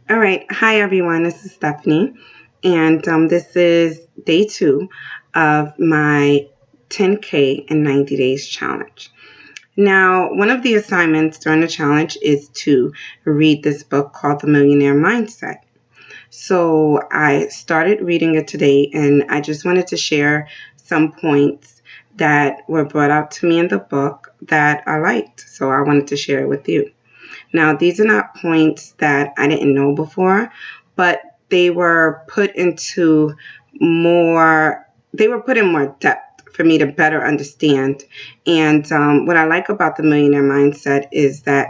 All right. Hi, everyone. This is Stephanie, and this is day 2 of my 10K in 90 days challenge. Now, one of the assignments during the challenge is to read this book called The Millionaire Mindset. So I started reading it today, and I just wanted to share some points that were brought out to me in the book that I liked. So I wanted to share it with you. Now, these are not points that I didn't know before, but they were put in more depth for me to better understand. And what I like about the Millionaire Mindset is that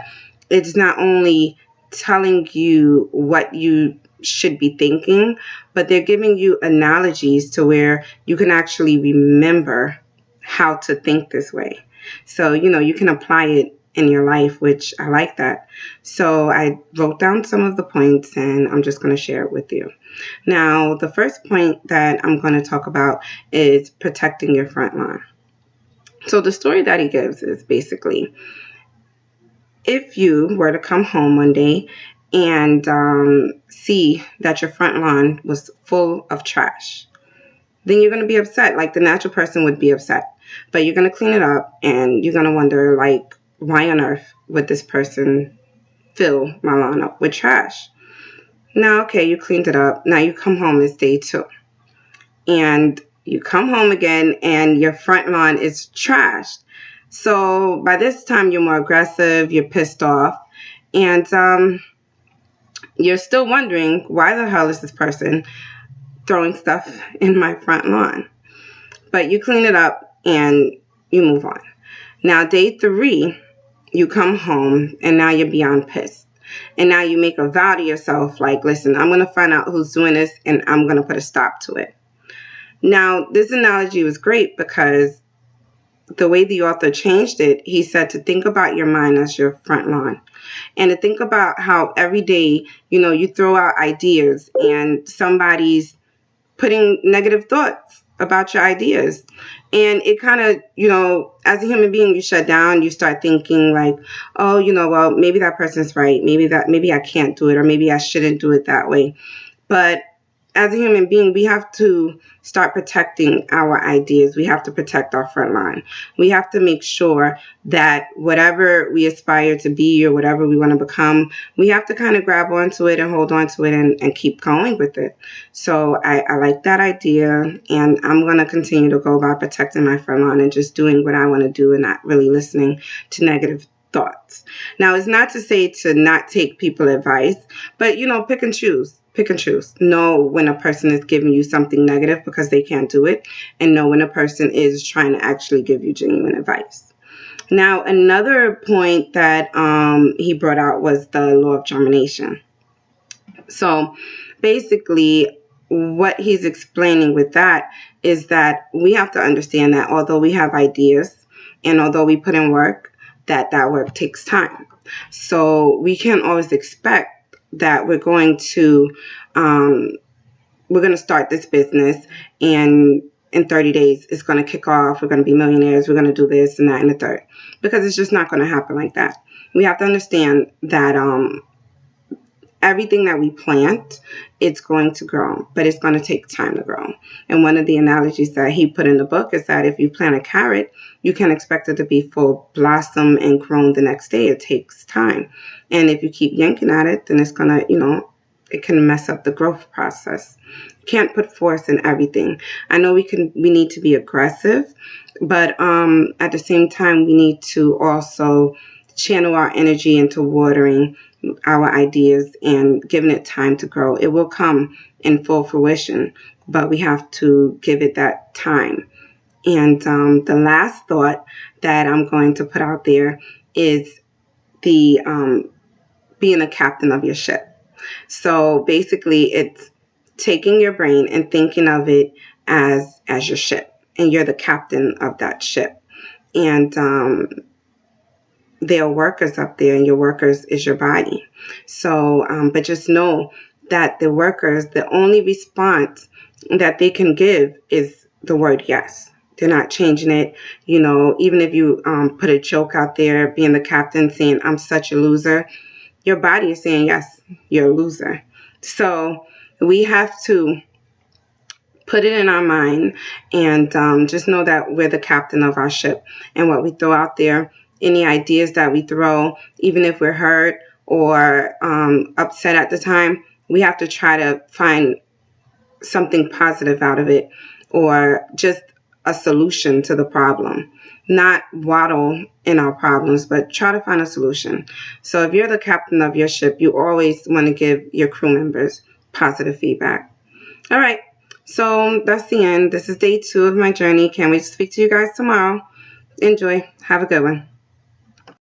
it's not only telling you what you should be thinking, but they're giving you analogies to where you can actually remember how to think this way. So, you can apply it in your life, which I like that. So I wrote down some of the points and I'm just going to share it with you. Now, the first point that I'm going to talk about is protecting your front lawn. So the story that he gives is basically, if you were to come home one day and see that your front lawn was full of trash, then you're going to be upset, like the natural person would be upset. But you're going to clean it up and you're going to wonder, like, why on earth would this person fill my lawn up with trash? Now, okay, you cleaned it up. Now you come home, it's day 2. And you come home again and your front lawn is trashed. So by this time, you're more aggressive, you're pissed off, and you're still wondering, why the hell is this person throwing stuff in my front lawn? But you clean it up and you move on. Now, day 3, you come home and now you're beyond pissed. And now you make a vow to yourself, like, listen, I'm going to find out who's doing this and I'm going to put a stop to it. Now, this analogy was great because the way the author changed it, he said to think about your mind as your front lawn. And to think about how every day, you throw out ideas and somebody's putting negative thoughts about your ideas. And it kind of, as a human being, you shut down, you start thinking like, oh, well, maybe that person's right. Maybe I can't do it, or maybe I shouldn't do it that way. But as a human being, we have to start protecting our ideas. We have to protect our front line. We have to make sure that whatever we aspire to be or whatever we want to become, we have to kind of grab onto it and hold on to it and keep going with it. So I like that idea, and I'm going to continue to go about protecting my front line and just doing what I want to do and not really listening to negative thoughts. Now, it's not to say to not take people's advice, but, pick and choose. Pick and choose. Know when a person is giving you something negative because they can't do it, and know when a person is trying to actually give you genuine advice. Now, another point that he brought out was the law of germination. So basically, what he's explaining with that is that we have to understand that although we have ideas and although we put in work, that work takes time. So we can't always expect that we're going to start this business and in 30 days it's going to kick off, we're going to be millionaires, we're going to do this and that and the third, because it's just not going to happen like that. We have to understand that everything that we plant, it's going to grow, but it's going to take time to grow. And one of the analogies that he put in the book is that if you plant a carrot, you can expect it to be full blossom and grown the next day. It takes time. And if you keep yanking at it, then it's going to, it can mess up the growth process. You can't put force in everything. I know we need to be aggressive, but at the same time, we need to also channel our energy into watering our ideas and giving it time to grow. It will come in full fruition, but we have to give it that time. And the last thought that I'm going to put out there is the being the captain of your ship. So basically, it's taking your brain and thinking of it as your ship, and you're the captain of that ship. And there are workers up there, and your workers is your body. So, but just know that the workers, the only response that they can give is the word yes. They're not changing it. Even if you put a joke out there, being the captain, saying, I'm such a loser, your body is saying, yes, you're a loser. So we have to put it in our mind and just know that we're the captain of our ship, and what we throw out there, any ideas that we throw, even if we're hurt or upset at the time, we have to try to find something positive out of it, or just a solution to the problem. Not waddle in our problems, but try to find a solution. So if you're the captain of your ship, you always want to give your crew members positive feedback. All right. So that's the end. This is day 2 of my journey. Can't wait to speak to you guys tomorrow. Enjoy. Have a good one.